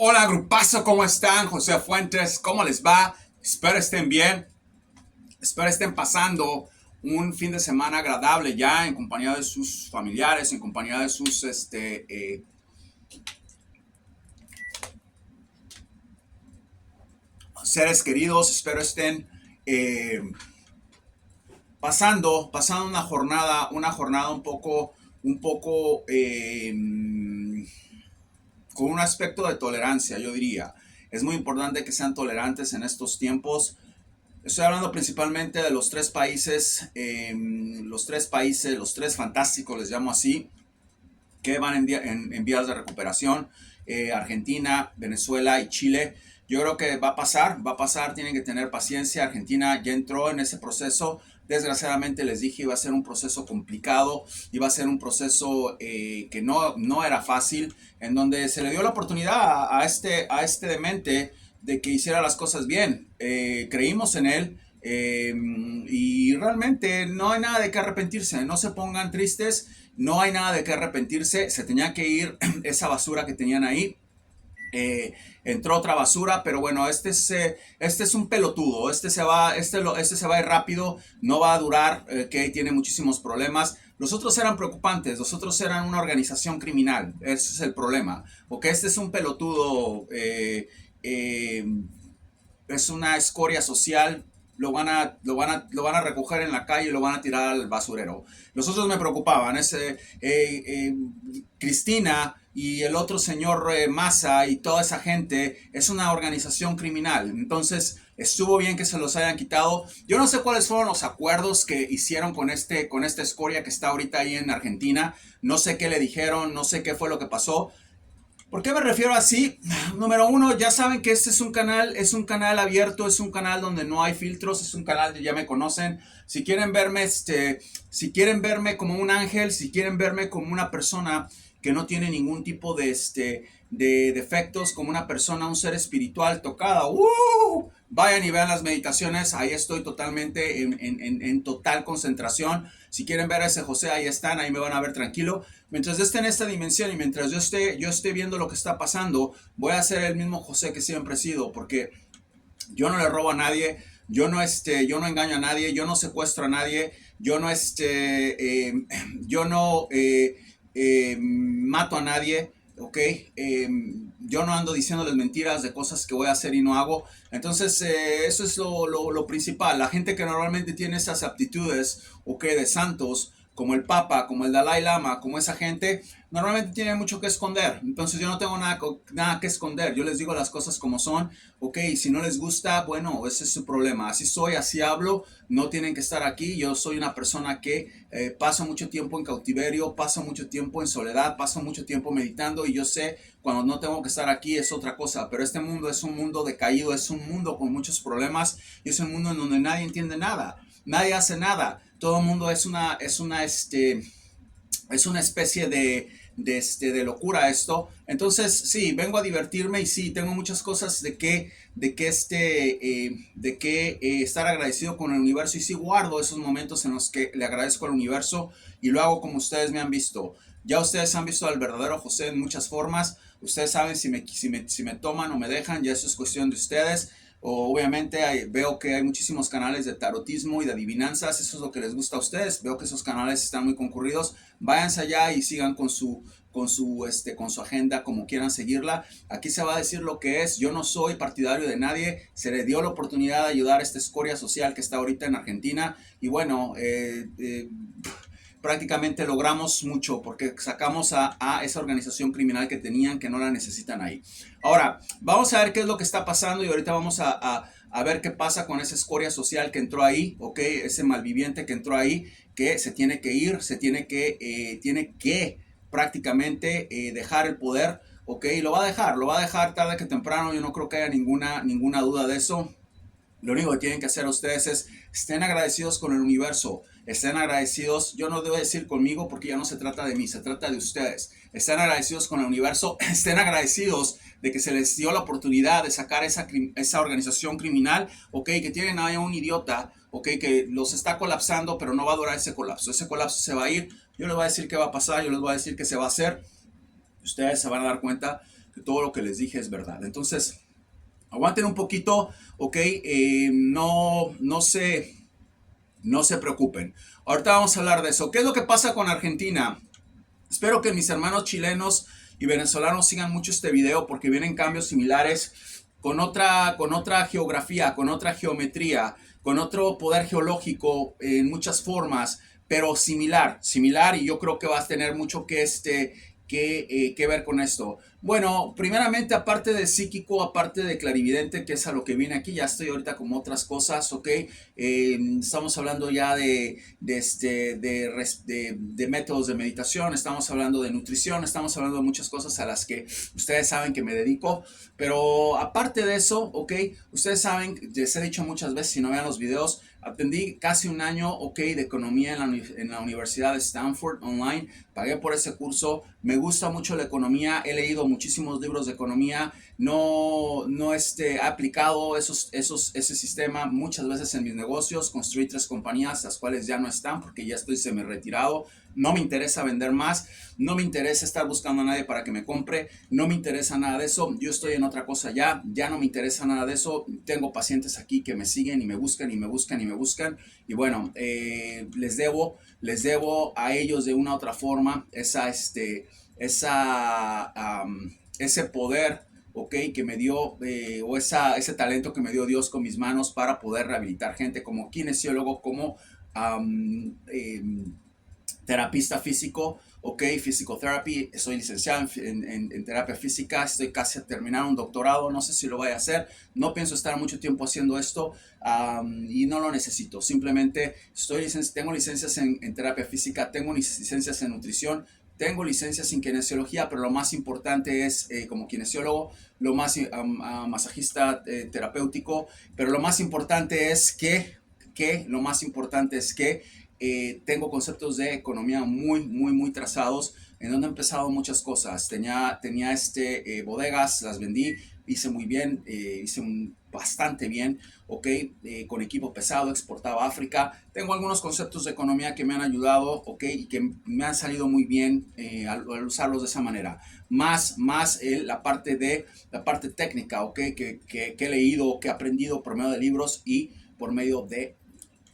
Hola, grupazo, ¿cómo están? José Fuentes, ¿cómo les va? Espero estén bien, espero estén pasando un fin de semana agradable ya en compañía de sus familiares, en compañía de sus seres queridos. Espero estén eh, pasando una jornada un poco con un aspecto de tolerancia, yo diría. Es muy importante que sean tolerantes en estos tiempos. Estoy hablando principalmente de los tres fantásticos, les llamo así, que van en vías de recuperación, Argentina, Venezuela y Chile. Yo creo que va a pasar, tienen que tener paciencia. Argentina ya entró en ese proceso. Desgraciadamente les dije, iba a ser un proceso complicado, iba a ser un proceso que no era fácil, en donde se le dio la oportunidad a este demente de que hiciera las cosas bien. Creímos en él, y realmente no hay nada de qué arrepentirse, no se pongan tristes, no hay nada de qué arrepentirse. Se tenía que ir esa basura que tenían ahí. eh, Entró otra basura, pero bueno, este es un pelotudo. Este se va a ir rápido, no va a durar, que tiene muchísimos problemas. Los otros eran preocupantes, los otros eran una organización criminal. Ese es el problema. Porque este es un pelotudo, eh, es una escoria social. Lo van a recoger en la calle y lo van a tirar al basurero. Los otros me preocupaban, Cristina y el otro señor, Massa, y toda esa gente es una organización criminal. Entonces estuvo bien que se los hayan quitado. Yo no sé cuáles fueron los acuerdos que hicieron con esta escoria que está ahorita ahí en Argentina. No sé qué le dijeron, no sé qué fue lo que pasó. ¿Por qué me refiero así? Número uno, ya saben que este es un canal abierto, es un canal donde no hay filtros, es un canal de ya me conocen. Si quieren verme como un ángel, si quieren verme como una persona que no tiene ningún tipo de defectos, como una persona, un ser espiritual tocada, vayan y vean las meditaciones. Ahí estoy totalmente en total concentración. Si quieren ver a ese José, ahí están, ahí me van a ver tranquilo. Mientras yo esté en esta dimensión y mientras yo esté viendo lo que está pasando, voy a ser el mismo José que siempre he sido, porque yo no le robo a nadie, yo no engaño a nadie, yo no secuestro a nadie, yo no mato a nadie, ¿ok? Yo no ando diciéndoles mentiras de cosas que voy a hacer y no hago. Entonces, eso es lo principal. La gente que normalmente tiene esas aptitudes, ¿ok? De santos, como el Papa, como el Dalai Lama, como esa gente, normalmente tiene mucho que esconder. Entonces yo no tengo nada que esconder. Yo les digo las cosas como son. Ok, si no les gusta, bueno, ese es su problema. Así soy, así hablo. No tienen que estar aquí. Yo soy una persona que paso mucho tiempo en cautiverio, paso mucho tiempo en soledad, paso mucho tiempo meditando, y yo sé cuando no tengo que estar aquí es otra cosa. Pero este mundo es un mundo decaído, es un mundo con muchos problemas, y es un mundo en donde nadie entiende nada. Nadie hace nada. Todo el mundo es una especie de locura esto. Entonces, sí, vengo a divertirme, y sí, tengo muchas cosas de que estar agradecido con el universo, y sí guardo esos momentos en los que le agradezco al universo, y lo hago como ustedes me han visto. Ya ustedes han visto al verdadero José en muchas formas. Ustedes saben si me toman o me dejan, ya eso es cuestión de ustedes. Obviamente veo que hay muchísimos canales de tarotismo y de adivinanzas. Eso es lo que les gusta a ustedes. Veo que esos canales están muy concurridos. Váyanse allá y sigan con su agenda, como quieran seguirla. Aquí se va a decir lo que es. Yo no soy partidario de nadie. Se le dio la oportunidad de ayudar a esta escoria social que está ahorita en Argentina. Y bueno, prácticamente logramos mucho porque sacamos a esa organización criminal que tenían, que no la necesitan ahí. Ahora, vamos a ver qué es lo que está pasando, y ahorita vamos a ver qué pasa con esa escoria social que entró ahí, ¿ok? Ese malviviente que entró ahí, que se tiene que ir, tiene que prácticamente dejar el poder, ¿ok? Lo va a dejar tarde que temprano. Yo no creo que haya ninguna duda de eso. Lo único que tienen que hacer ustedes es estén agradecidos con el universo, estén agradecidos. Yo no debo decir conmigo, porque ya no se trata de mí, se trata de ustedes. Estén agradecidos con el universo, estén agradecidos de que se les dio la oportunidad de sacar esa organización criminal, ok, que tienen ahí a un idiota, ok, que los está colapsando, pero no va a durar ese colapso se va a ir. Yo les voy a decir qué va a pasar, yo les voy a decir qué se va a hacer. Ustedes se van a dar cuenta. que todo lo que les dije es verdad. Entonces, aguanten un poquito, ¿ok? No se preocupen. Ahorita vamos a hablar de eso. ¿Qué es lo que pasa con Argentina? Espero que mis hermanos chilenos y venezolanos sigan mucho este video porque vienen cambios similares con otra geografía, con otra geometría, con otro poder geológico en muchas formas, pero similar, y yo creo que va a tener mucho que ver con esto. Bueno, primeramente, aparte de psíquico, aparte de clarividente, que es a lo que viene aquí, ya estoy ahorita como otras cosas, ¿ok? Estamos hablando ya de métodos de meditación, estamos hablando de nutrición, estamos hablando de muchas cosas a las que ustedes saben que me dedico, pero aparte de eso, ¿ok? Ustedes saben, les he dicho muchas veces, si no vean los videos, aprendí casi un año, ok, de economía en la Universidad de Stanford online. Pagué por ese curso. Me gusta mucho la economía. He leído muchísimos libros de economía. No he aplicado ese sistema muchas veces en mis negocios. Construí 3 compañías, las cuales ya no están porque ya estoy semi retirado. No me interesa vender más, no me interesa estar buscando a nadie para que me compre, no me interesa nada de eso, yo estoy en otra cosa ya no me interesa nada de eso, tengo pacientes aquí que me siguen y me buscan y me buscan y me buscan y bueno, les debo a ellos de una u otra forma ese poder, ok, que me dio, o ese talento que me dio Dios con mis manos para poder rehabilitar gente como kinesiólogo, como terapista físico, ok, physical therapy, soy licenciado en terapia física, estoy casi a terminar un doctorado, no sé si lo voy a hacer, no pienso estar mucho tiempo haciendo esto y no lo necesito, simplemente tengo licencias en terapia física, tengo licencias en nutrición, tengo licencias en kinesiología, pero lo más importante es como kinesiólogo, lo más masajista terapéutico, pero lo más importante es que tengo conceptos de economía muy trazados, en donde he empezado muchas cosas. Tenía bodegas, las vendí, hice muy bien, bastante bien, ok, con equipo pesado, exportaba a África. Tengo algunos conceptos de economía que me han ayudado, ok, y que me han salido muy bien al usarlos de esa manera. Más la parte técnica, ok, que he leído, que he aprendido por medio de libros y por medio de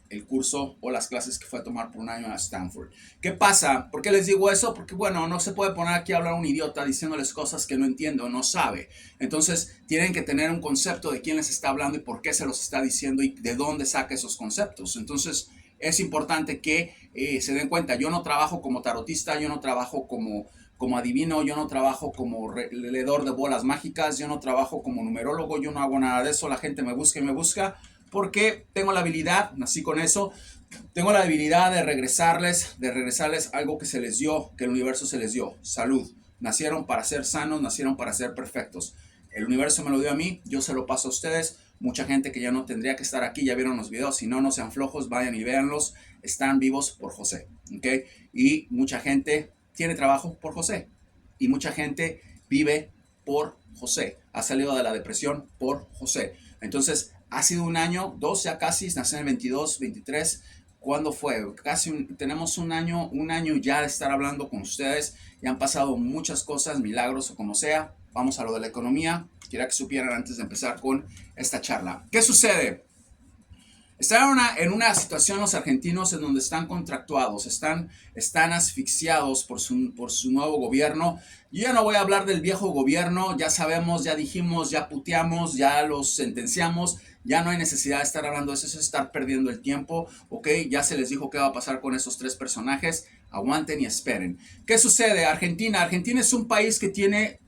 el curso o las clases que fue a tomar por un año a Stanford. ¿Qué pasa? ¿Por qué les digo eso? Porque, bueno, no se puede poner aquí a hablar un idiota diciéndoles cosas que no entiende o no sabe. Entonces, tienen que tener un concepto de quién les está hablando y por qué se los está diciendo y de dónde saca esos conceptos. Entonces, es importante que se den cuenta. Yo no trabajo como tarotista, yo no trabajo como adivino, yo no trabajo como leedor de bolas mágicas, yo no trabajo como numerólogo, yo no hago nada de eso. La gente me busca y me busca porque tengo la habilidad, nací con eso, tengo la habilidad de regresarles algo que se les dio, que el universo se les dio, salud. Nacieron para ser sanos, nacieron para ser perfectos. El universo me lo dio a mí, yo se lo paso a ustedes. Mucha gente que ya no tendría que estar aquí, ya vieron los videos, si no, no sean flojos, vayan y véanlos. Están vivos por José, ¿ok? Y mucha gente tiene trabajo por José. Y mucha gente vive por José. Ha salido de la depresión por José. Entonces, ha sido un año, 2 ya casi, nací en el 22, 23. ¿Cuándo fue? Tenemos un año ya de estar hablando con ustedes. Ya han pasado muchas cosas, milagros o como sea. Vamos a lo de la economía. Quería que supieran antes de empezar con esta charla. ¿Qué sucede? Están en una situación los argentinos en donde están contractuados, están asfixiados por su nuevo gobierno. Yo ya no voy a hablar del viejo gobierno, ya sabemos, ya dijimos, ya puteamos, ya los sentenciamos, ya no hay necesidad de estar hablando de eso, es estar perdiendo el tiempo, ok, ya se les dijo qué va a pasar con esos 3 personajes, aguanten y esperen. ¿Qué sucede? Argentina es un país que tiene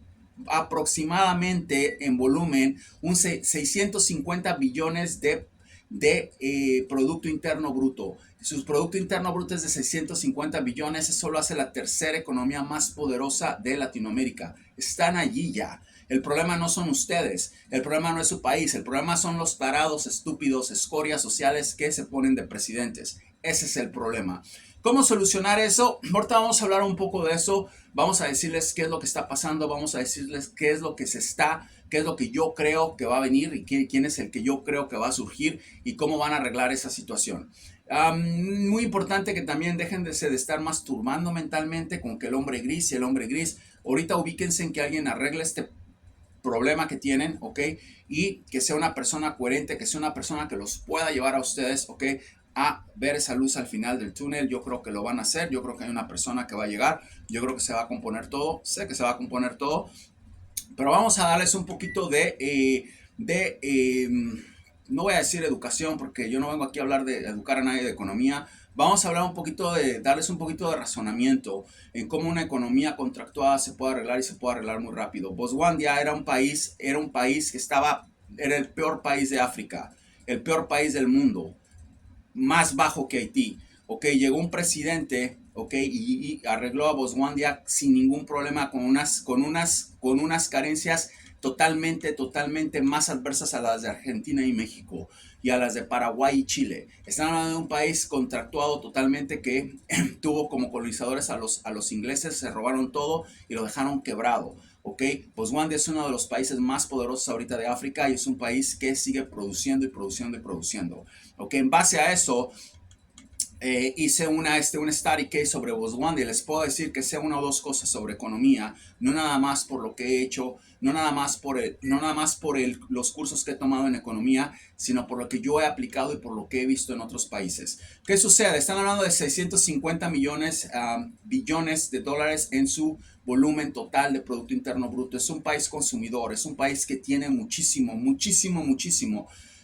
aproximadamente en volumen 650 billones de Producto Interno Bruto. Su Producto Interno Bruto es de 650 billones, eso lo hace la tercera economía más poderosa de Latinoamérica. Están allí ya. El problema no son ustedes, el problema no es su país, el problema son los tarados, estúpidos, escorias sociales que se ponen de presidentes. Ese es el problema. ¿Cómo solucionar eso? Ahorita vamos a hablar un poco de eso, vamos a decirles qué es lo que está pasando, vamos a decirles qué es lo que qué es lo que yo creo que va a venir y quién es el que yo creo que va a surgir y cómo van a arreglar esa situación. Muy importante que también dejen de estar masturbando mentalmente con que el hombre gris y el hombre gris. Ahorita ubíquense en que alguien arregle problema que tienen, ¿ok? Y que sea una persona coherente, que sea una persona que los pueda llevar a ustedes, ¿ok? A ver esa luz al final del túnel. Yo creo que lo van a hacer, yo creo que hay una persona que va a llegar, yo creo que se va a componer todo, sé que se va a componer todo, pero vamos a darles un poquito no voy a decir educación porque yo no vengo aquí a hablar de educar a nadie de economía. Vamos a hablar un poquito darles un poquito de razonamiento en cómo una economía contractuada se puede arreglar y se puede arreglar muy rápido. Botswana era un país que era el peor país de África, el peor país del mundo, más bajo que Haití. Ok, llegó un presidente, ok, y arregló a Botswana sin ningún problema, con unas carencias totalmente más adversas a las de Argentina y México y a las de Paraguay y Chile. Están hablando de un país contractuado totalmente que tuvo como colonizadores a los ingleses, se robaron todo y lo dejaron quebrado. Ok, Botswana es uno de los países más poderosos ahorita de África y es un país que sigue produciendo y produciendo y produciendo. Ok, en base a eso, hice un study case sobre Botswana y les puedo decir que sé una o dos cosas sobre economía, no nada más por lo que he hecho, no nada más por los cursos que he tomado en economía, sino por lo que yo he aplicado y por lo que he visto en otros países. ¿Qué sucede? Están hablando de 650 billones de dólares en su volumen total de Producto Interno Bruto. Es un país consumidor, es un país que tiene muchísimo.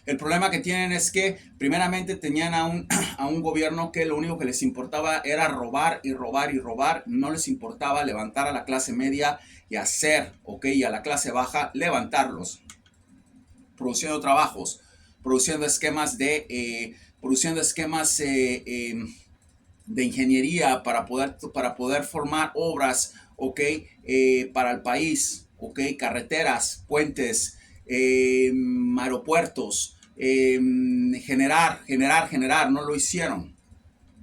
El problema que tienen es que primeramente tenían a un gobierno que lo único que les importaba era robar y robar y robar. No les importaba levantar a la clase media y hacer, ok, y a la clase baja levantarlos. Produciendo trabajos, produciendo esquemas de ingeniería para poder formar obras, ok, para el país, ok, carreteras, puentes, aeropuertos, generar, no lo hicieron.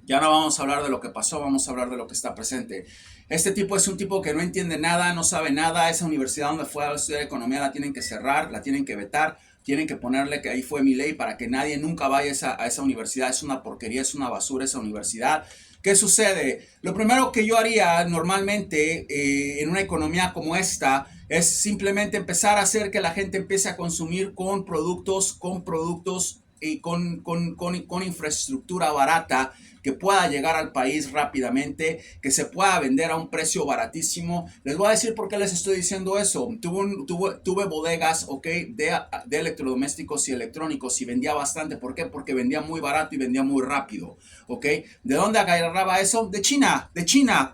Ya no vamos a hablar de lo que pasó, vamos a hablar de lo que está presente. Este tipo es un tipo que no entiende nada, no sabe nada. Esa universidad donde fue a estudiar economía la tienen que cerrar, la tienen que vetar, tienen que ponerle que ahí fue mi ley para que nadie nunca vaya a esa universidad. Es una porquería, es una basura esa universidad. ¿Qué sucede? Lo primero que yo haría normalmente en una economía como esta es simplemente empezar a hacer que la gente empiece a consumir con productos y con infraestructura barata que pueda llegar al país rápidamente, que se pueda vender a un precio baratísimo. Les voy a decir por qué les estoy diciendo eso. Tuve bodegas, ok, de electrodomésticos y electrónicos y vendía bastante. ¿Por qué? Porque vendía muy barato y vendía muy rápido, ok. ¿De dónde agarraba eso? De China,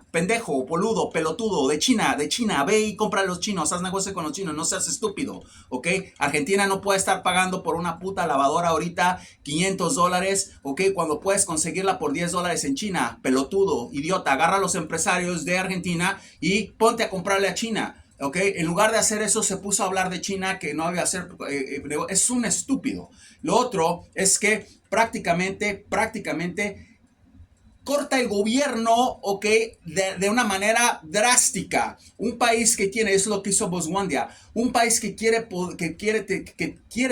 pendejo, boludo, pelotudo, de China, ve y compra a los chinos, haz negocio con los chinos, no seas estúpido, ok. Argentina no puede estar pagando por una puta lavadora ahorita $500, ok, cuando puedes conseguirla por $10 en China. Pelotudo, idiota, agarra a los empresarios de Argentina y ponte a comprarle a China. ¿Ok? En lugar de hacer eso se puso a hablar de China que no había hacer, es un estúpido. Lo otro es que prácticamente corta el gobierno, ok, de una manera drástica. Un país que tiene, eso es lo que hizo Botswana, un país que quiere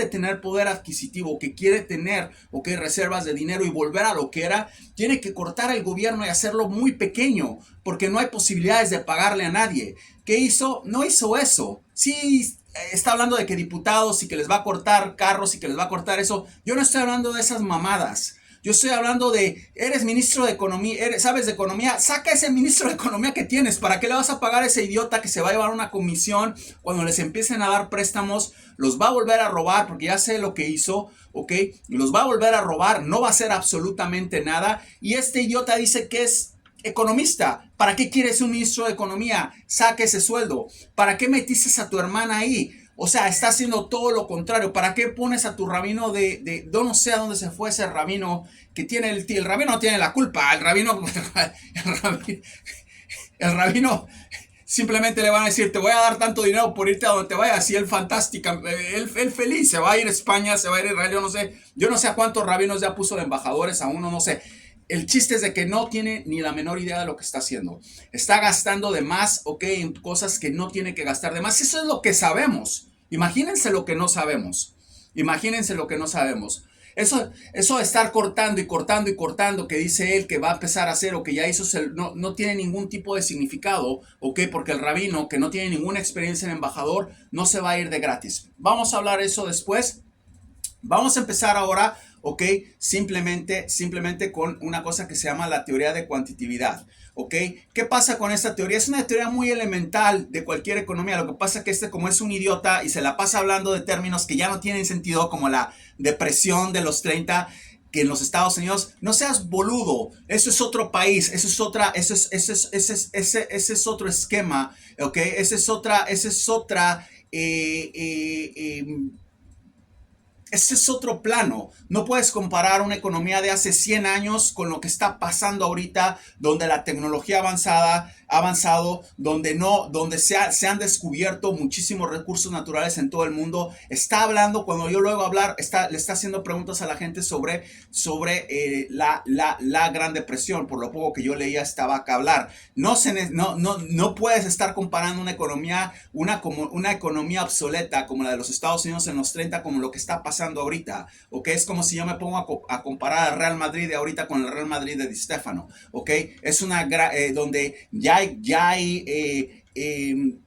tener poder adquisitivo, que quiere tener, ok, reservas de dinero y volver a lo que era, tiene que cortar el gobierno y hacerlo muy pequeño, porque no hay posibilidades de pagarle a nadie. ¿Qué hizo? No hizo eso. Sí, está hablando de que diputados y que les va a cortar carros y que les va a cortar eso. Yo no estoy hablando de esas mamadas. Yo estoy hablando de, eres ministro de economía, sabes de economía, saca ese ministro de economía que tienes. ¿Para qué le vas a pagar a ese idiota que se va a llevar una comisión cuando les empiecen a dar préstamos? Los va a volver a robar porque ya sé lo que hizo, ¿ok? Los va a volver a robar, no va a hacer absolutamente nada. Y este idiota dice que es economista. ¿Para qué quieres un ministro de economía? Saca ese sueldo. ¿Para qué metiste a tu hermana ahí? O sea, está haciendo todo lo contrario. ¿Para qué pones a tu rabino yo no sé a dónde se fue ese rabino que tiene el rabino no tiene la culpa. El rabino simplemente le van a decir, te voy a dar tanto dinero por irte a donde te vayas. Y él fantástica, él feliz, se va a ir a España, se va a ir a Israel, yo no sé a cuántos rabinos ya puso de embajadores, a uno no sé. El chiste es de que no tiene ni la menor idea de lo que está haciendo. Está gastando de más, ok, en cosas que no tiene que gastar de más. Eso es lo que sabemos. Imagínense lo que no sabemos. Eso de estar cortando y cortando y cortando, que dice él que va a empezar a hacer o que ya hizo, no tiene ningún tipo de significado, ¿ok? Porque el rabino, que no tiene ninguna experiencia en embajador, no se va a ir de gratis. Vamos a hablar eso después. Vamos a empezar ahora, ¿ok? Simplemente con una cosa que se llama la teoría de cuantitatividad, ¿ok? ¿Qué pasa con esta teoría? Es una teoría muy elemental de cualquier economía. Lo que pasa es que como es un idiota y se la pasa hablando de términos que ya no tienen sentido, como la depresión de los 30, que en los Estados Unidos, no seas boludo, eso es otro país, eso es otra, ese es otro esquema, ¿ok? Ese es otro plano. No puedes comparar una economía de hace 100 años con lo que está pasando ahorita, donde la tecnología ha avanzado, donde se han descubierto muchísimos recursos naturales en todo el mundo. Está hablando, cuando yo luego hablar, le está haciendo preguntas a la gente sobre la Gran Depresión, por lo poco que yo leía estaba acá a hablar. No puedes estar comparando una economía obsoleta como la de los Estados Unidos en los 30 como lo que está pasando ahorita, ¿ok? Es como si yo me pongo a comparar al Real Madrid de ahorita con el Real Madrid de Di Stéfano, ¿ok? Es donde ya hay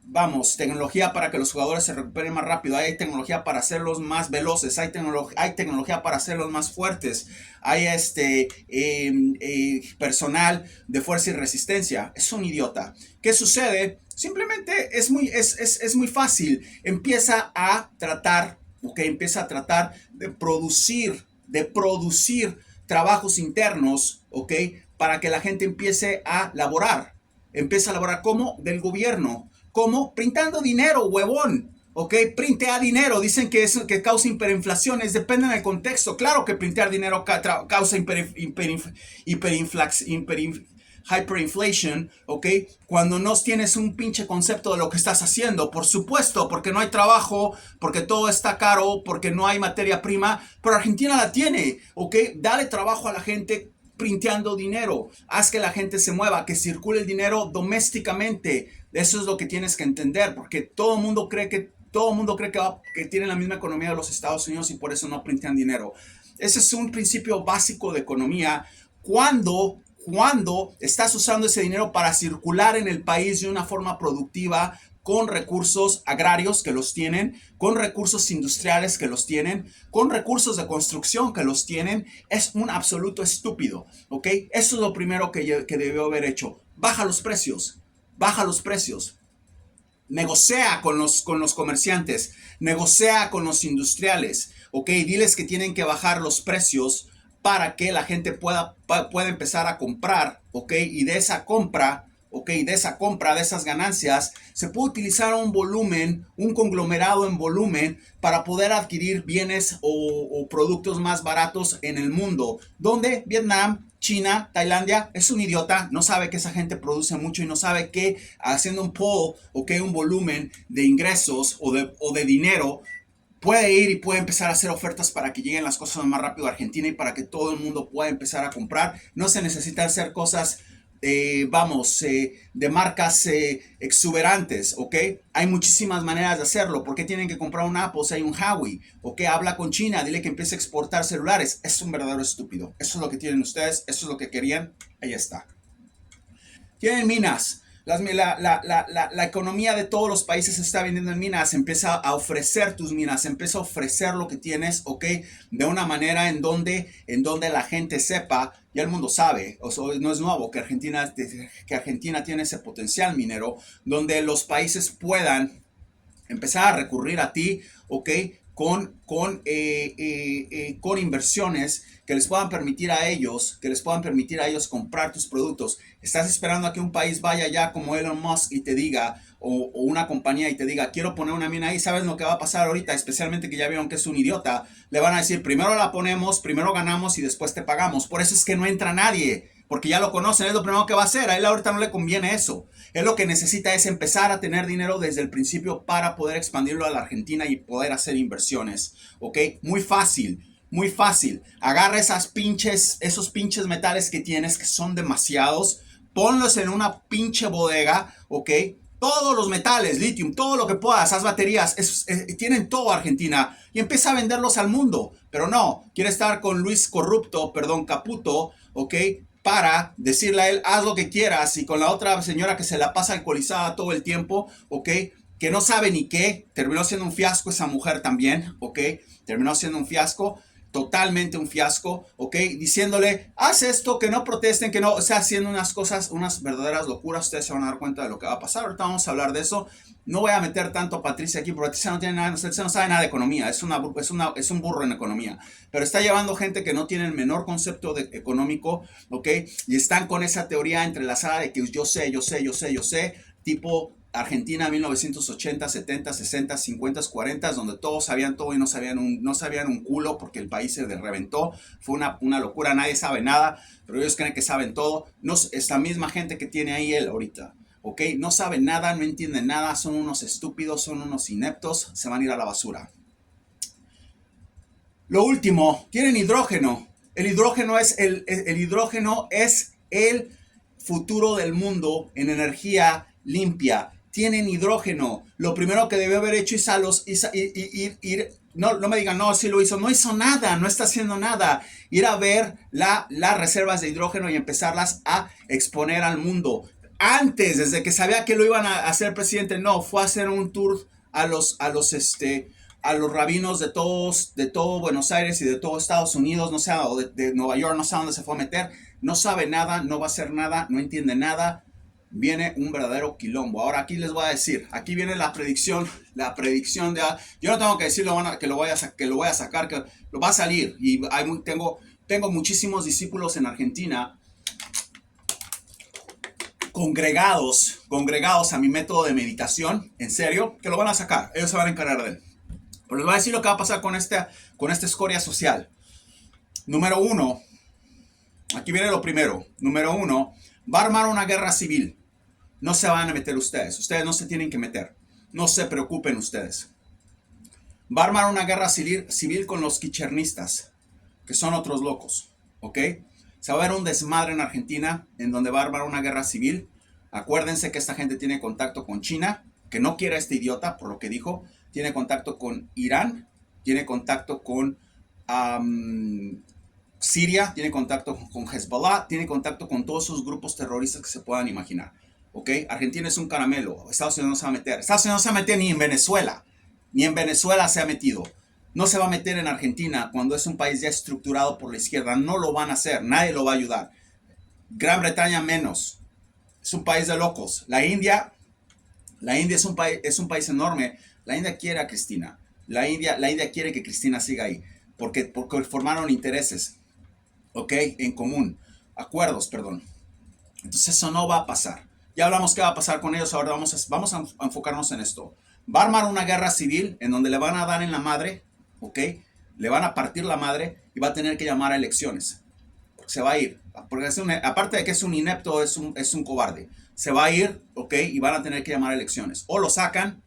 vamos, tecnología para que los jugadores se recuperen más rápido, hay tecnología para hacerlos más veloces, hay tecnología para hacerlos más fuertes, hay personal de fuerza y resistencia. Es un idiota. ¿Qué sucede? Simplemente es muy fácil. Empieza a tratar de producir trabajos internos, ¿ok? Para que la gente empiece a laborar. Empieza a laborar como del gobierno, como printando dinero, huevón. ¿Ok? Printea dinero. Dicen que causa hiperinflaciones. Depende del contexto. Claro que printear dinero causa hyperinflation, ¿ok? Cuando no tienes un pinche concepto de lo que estás haciendo. Por supuesto, porque no hay trabajo, porque todo está caro, porque no hay materia prima. Pero Argentina la tiene, ¿ok? Dale trabajo a la gente printeando dinero. Haz que la gente se mueva, que circule el dinero domésticamente. Eso es lo que tienes que entender, porque todo el mundo cree que tienen la misma economía de los Estados Unidos y por eso no printean dinero. Ese es un principio básico de economía. Cuando estás usando ese dinero para circular en el país de una forma productiva, con recursos agrarios que los tienen, con recursos industriales que los tienen, con recursos de construcción que los tienen, es un absoluto estúpido, ¿ok? Eso es lo primero que debió haber hecho. Baja los precios. Negocia con los comerciantes, negocia con los industriales, ¿ok? Diles que tienen que bajar los precios para que la gente pueda empezar a comprar, ¿ok? Y de esa compra, de esas ganancias, se puede utilizar un conglomerado en volumen para poder adquirir bienes o productos más baratos en el mundo, donde Vietnam, China, Tailandia, es un idiota, no sabe que esa gente produce mucho y no sabe que haciendo un pool, un volumen de ingresos o de dinero, puede ir y puede empezar a hacer ofertas para que lleguen las cosas más rápido a Argentina y para que todo el mundo pueda empezar a comprar. No se necesitan hacer cosas, de marcas exuberantes, ¿ok? Hay muchísimas maneras de hacerlo. ¿Por qué tienen que comprar un Apple si hay un Huawei? ¿Ok? Habla con China, dile que empiece a exportar celulares. Es un verdadero estúpido. Eso es lo que tienen ustedes, eso es lo que querían. Ahí está. Tienen minas. La economía de todos los países se está vendiendo en minas, empieza a ofrecer tus minas, empieza a ofrecer lo que tienes, ¿ok? De una manera en donde la gente sepa, ya el mundo sabe, o sea, no es nuevo que Argentina tiene ese potencial minero, donde los países puedan empezar a recurrir a ti, ¿ok? Con inversiones que les puedan permitir a ellos comprar tus productos. Estás esperando a que un país vaya ya como Elon Musk y te diga, o una compañía y te diga, quiero poner una mina ahí. ¿Sabes lo que va a pasar ahorita? Especialmente que ya vieron que es un idiota. Le van a decir, primero la ponemos, primero ganamos y después te pagamos. Por eso es que no entra nadie, porque ya lo conocen, es lo primero que va a hacer. A él ahorita no le conviene eso. Él lo que necesita es empezar a tener dinero desde el principio para poder expandirlo a la Argentina y poder hacer inversiones, ¿ok? Muy fácil. Muy fácil. Agarra esos pinches metales que tienes, que son demasiados, ponlos en una pinche bodega, ¿ok? todos los metales, litio, todo lo que puedas, haz baterías, tienen todo Argentina y empieza a venderlos al mundo. Pero no, quiere estar con Luis Corrupto, perdón, Caputo, ¿ok? Para decirle a él, haz lo que quieras, y con la otra señora que se la pasa alcoholizada todo el tiempo, ¿ok? Que no sabe ni qué, terminó siendo un fiasco esa mujer también, ¿ok? Terminó siendo un fiasco, totalmente un fiasco, ¿ok? Diciéndole, haz esto, que no protesten, que no, o sea, haciendo unas cosas, unas verdaderas locuras. Ustedes se van a dar cuenta de lo que va a pasar. Ahorita vamos a hablar de eso. No voy a meter tanto a Patricia aquí, porque Patricia no tiene nada, Patricia no sabe nada de economía, es un burro en economía, pero está llevando gente que no tiene el menor concepto de económico, ¿ok? Y están con esa teoría entrelazada de que yo sé, tipo Argentina 1980, 70, 60, 50, 40, donde todos sabían todo y no sabían un culo porque el país se reventó. Fue una locura, nadie sabe nada, pero ellos creen que saben todo. No, es la misma gente que tiene ahí él ahorita, ¿ok? No saben nada, no entienden nada, son unos estúpidos, son unos ineptos, se van a ir a la basura. Lo último, tienen hidrógeno. El hidrógeno es el futuro del mundo en energía limpia. Tienen hidrógeno. Lo primero que debió haber hecho es no me digan, no, sí lo hizo. No hizo nada, no está haciendo nada. Ir a ver las reservas de hidrógeno y empezarlas a exponer al mundo. Antes, desde que sabía que lo iban a hacer presidente, no, fue a hacer un tour a los rabinos de todo Buenos Aires y de todo Estados Unidos, no sé, o de Nueva York, no sé a dónde se fue a meter. No sabe nada, no va a hacer nada, no entiende nada. Viene un verdadero quilombo. Ahora aquí les voy a decir, aquí viene la predicción de, yo no tengo que decir que lo voy a sacar, que lo va a salir. Y tengo muchísimos discípulos en Argentina congregados a mi método de meditación, en serio, que lo van a sacar. Ellos se van a encargar de él. Pero les voy a decir lo que va a pasar con esta escoria social. Número uno, aquí viene lo primero. Número uno, va a armar una guerra civil. No se van a meter ustedes. Ustedes no se tienen que meter. No se preocupen ustedes. Va a armar una guerra civil con los kirchneristas, que son otros locos. ¿Ok? Se va a ver un desmadre en Argentina en donde va a armar una guerra civil. Acuérdense que esta gente tiene contacto con China, que no quiere a este idiota por lo que dijo. Tiene contacto con Irán, tiene contacto con Siria, tiene contacto con Hezbollah, tiene contacto con todos esos grupos terroristas que se puedan imaginar. ¿Ok? Argentina es un caramelo. Estados Unidos no se va a meter. Estados Unidos no se va a meter ni en Venezuela. Ni en Venezuela se ha metido. No se va a meter en Argentina cuando es un país ya estructurado por la izquierda. No lo van a hacer. Nadie lo va a ayudar. Gran Bretaña menos. Es un país de locos. La India es un país enorme. La India quiere a Cristina. La India quiere que Cristina siga ahí. Porque formaron intereses. ¿Ok? En común. Acuerdos, perdón. Entonces eso no va a pasar. Ya hablamos qué va a pasar con ellos. Ahora vamos a enfocarnos en esto. Va a armar una guerra civil en donde le van a dar en la madre. ¿Ok? Le van a partir la madre y va a tener que llamar a elecciones. Porque se va a ir. Porque aparte de que es un inepto, es un cobarde. Se va a ir, ¿ok? Y van a tener que llamar a elecciones. O lo sacan.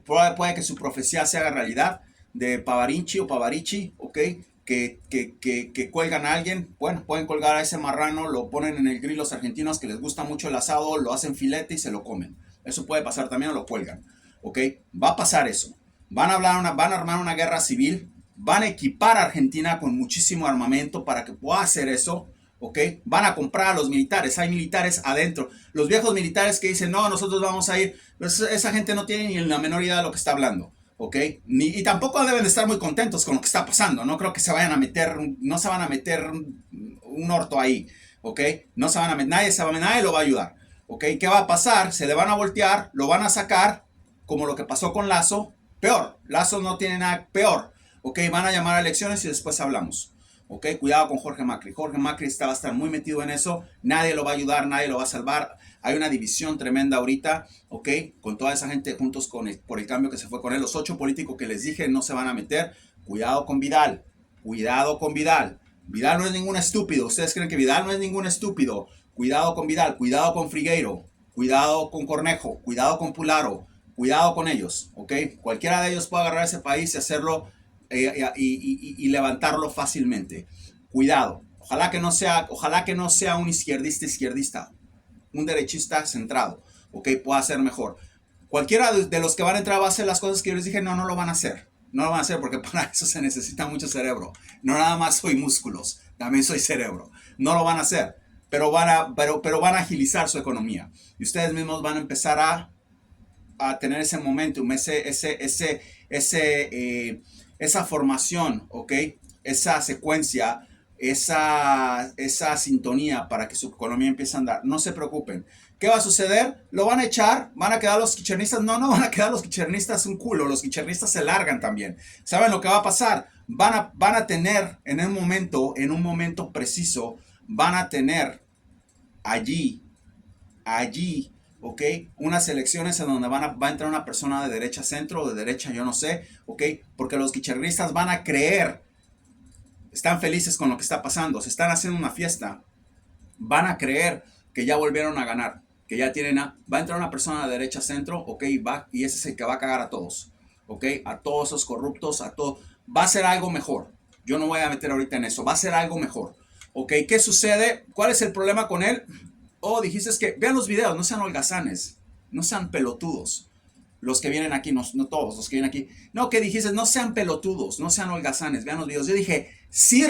Puede que su profecía se haga realidad. De Pavarici, ¿ok? Que cuelgan a alguien. Bueno, pueden colgar a ese marrano, lo ponen en el grill los argentinos que les gusta mucho el asado, lo hacen filete y se lo comen. Eso puede pasar también, o lo cuelgan. ¿Ok? Va a pasar eso. Van a armar una guerra civil. Van a equipar a Argentina con muchísimo armamento para que pueda hacer eso. ¿Ok? Van a comprar a los militares. Hay militares adentro. Los viejos militares que dicen, no, nosotros vamos a ir. Pues esa gente no tiene ni la menor idea de lo que está hablando. ¿Ok? Y tampoco deben de estar muy contentos con lo que está pasando. No creo que se van a meter un orto ahí. ¿Ok? No se van a meter, nadie lo va a ayudar. ¿Ok? ¿Qué va a pasar? Se le van a voltear, lo van a sacar, como lo que pasó con Lasso. Peor, Lasso no tiene nada peor. ¿Ok? Van a llamar a elecciones y después hablamos. ¿Ok? Cuidado con Jorge Macri. Jorge Macri va a estar muy metido en eso. Nadie lo va a ayudar, nadie lo va a salvar. Hay una división tremenda ahorita, ¿ok? Con toda esa gente juntos por el cambio que se fue con él. Los 8 políticos que les dije no se van a meter. Cuidado con Vidal. Cuidado con Vidal. Vidal no es ningún estúpido. Ustedes creen que Vidal no es ningún estúpido. Cuidado con Vidal. Cuidado con Frigueiro. Cuidado con Cornejo. Cuidado con Pularo. Cuidado con ellos, ¿ok? Cualquiera de ellos puede agarrar ese país y hacerlo y levantarlo fácilmente. Cuidado. Ojalá que no sea un izquierdista. Un derechista centrado, ok, pueda ser mejor. Cualquiera de los que van a entrar va a hacer las cosas que yo les dije, no, no lo van a hacer. No lo van a hacer porque para eso se necesita mucho cerebro. No nada más soy músculos, también soy cerebro. No lo van a hacer, pero van a agilizar su economía. Y ustedes mismos van a empezar a tener ese momentum, esa formación, ¿ok? Esa secuencia, esa sintonía para que su economía empiece a andar. No se preocupen. ¿Qué va a suceder? ¿Lo van a echar? ¿Van a quedar los quichernistas? No, no van a quedar los quichernistas un culo. Los quichernistas se largan también. ¿Saben lo que va a pasar? Van a tener en un momento preciso, van a tener allí, ¿ok? Unas elecciones en donde va a entrar una persona de derecha centro o de derecha, yo no sé, ¿ok? Porque los quichernistas van a creer, están felices con lo que está pasando, se están haciendo una fiesta, van a creer que ya volvieron a ganar, que ya tienen va a entrar una persona de derecha centro, ¿ok? Y ese es el que va a cagar a todos, ¿ok? A todos esos corruptos, a todo. Va a ser algo mejor. Yo no voy a meter ahorita en eso, va a ser algo mejor. ¿Ok? ¿Qué sucede? ¿Cuál es el problema con él? Oh, dijiste que vean los videos, no sean holgazanes, no sean pelotudos. Los que vienen aquí, no todos los que vienen aquí. No, ¿qué dijiste? No sean pelotudos, no sean holgazanes, vean los videos. Yo dije, si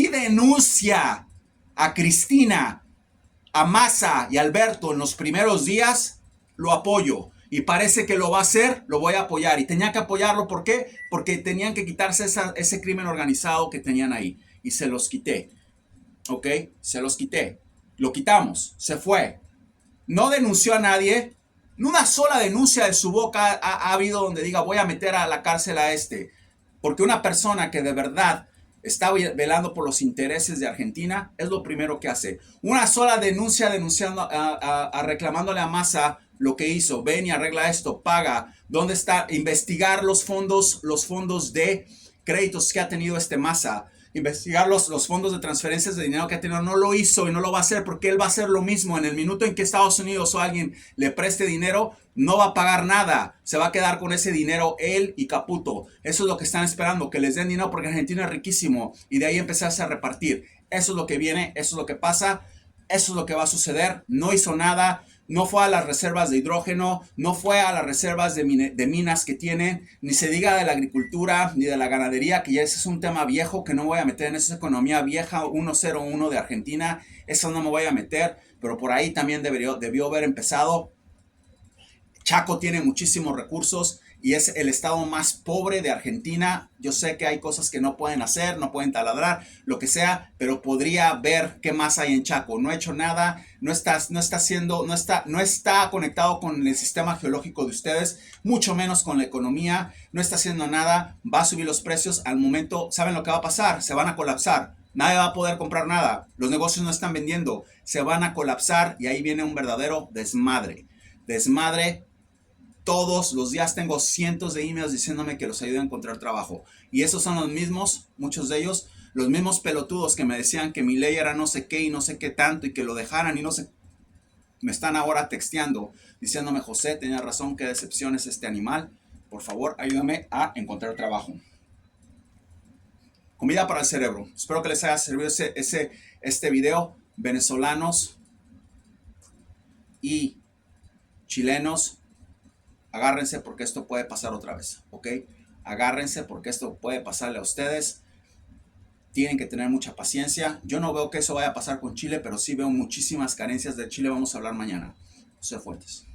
denuncia a Cristina, a Massa y a Alberto en los primeros días, lo apoyo. Y parece que lo va a hacer, lo voy a apoyar. Y tenía que apoyarlo, ¿por qué? Porque tenían que quitarse ese crimen organizado que tenían ahí. Y se los quité. ¿Ok? Se los quité. Lo quitamos. Se fue. No denunció a nadie. Una sola denuncia de su boca ha habido donde diga voy a meter a la cárcel a este. Porque una persona que de verdad está velando por los intereses de Argentina es lo primero que hace. Una sola denuncia reclamándole a Massa lo que hizo. Ven y arregla esto, paga. ¿Dónde está? Investigar los fondos de créditos que ha tenido este Massa. Investigar los fondos de transferencias de dinero que ha tenido. No lo hizo y no lo va a hacer porque él va a hacer lo mismo. En el minuto en que Estados Unidos o alguien le preste dinero, no va a pagar nada. Se va a quedar con ese dinero él y Caputo. Eso es lo que están esperando, que les den dinero porque Argentina es riquísimo y de ahí empezarse a repartir. Eso es lo que viene, eso es lo que pasa, eso es lo que va a suceder. No hizo nada. No fue a las reservas de hidrógeno, no fue a las reservas de minas que tienen, ni se diga de la agricultura, ni de la ganadería, que ya ese es un tema viejo que no voy a meter en esa economía vieja 101 de Argentina, eso no me voy a meter, pero por ahí también debió haber empezado. Chaco tiene muchísimos recursos y es el estado más pobre de Argentina. Yo sé que hay cosas que no pueden hacer, no pueden taladrar, lo que sea, pero podría ver qué más hay en Chaco. No ha hecho nada, no está conectado con el sistema geológico de ustedes, mucho menos con la economía, no está haciendo nada, va a subir los precios. Al momento, ¿saben lo que va a pasar? Se van a colapsar. Nadie va a poder comprar nada. Los negocios no están vendiendo. Se van a colapsar y ahí viene un verdadero desmadre. Desmadre. Todos los días tengo cientos de emails diciéndome que los ayude a encontrar trabajo. Y esos son los mismos, muchos de ellos, los mismos pelotudos que me decían que mi ley era no sé qué y no sé qué tanto y que lo dejaran y no sé. Me están ahora texteando diciéndome, José, tenía razón, qué decepción es este animal. Por favor, ayúdame a encontrar trabajo. Comida para el cerebro. Espero que les haya servido este video. Venezolanos y chilenos, agárrense porque esto puede pasar otra vez, ¿ok? Agárrense porque esto puede pasarle a ustedes. Tienen que tener mucha paciencia. Yo no veo que eso vaya a pasar con Chile, pero sí veo muchísimas carencias de Chile. Vamos a hablar mañana. Sé fuertes.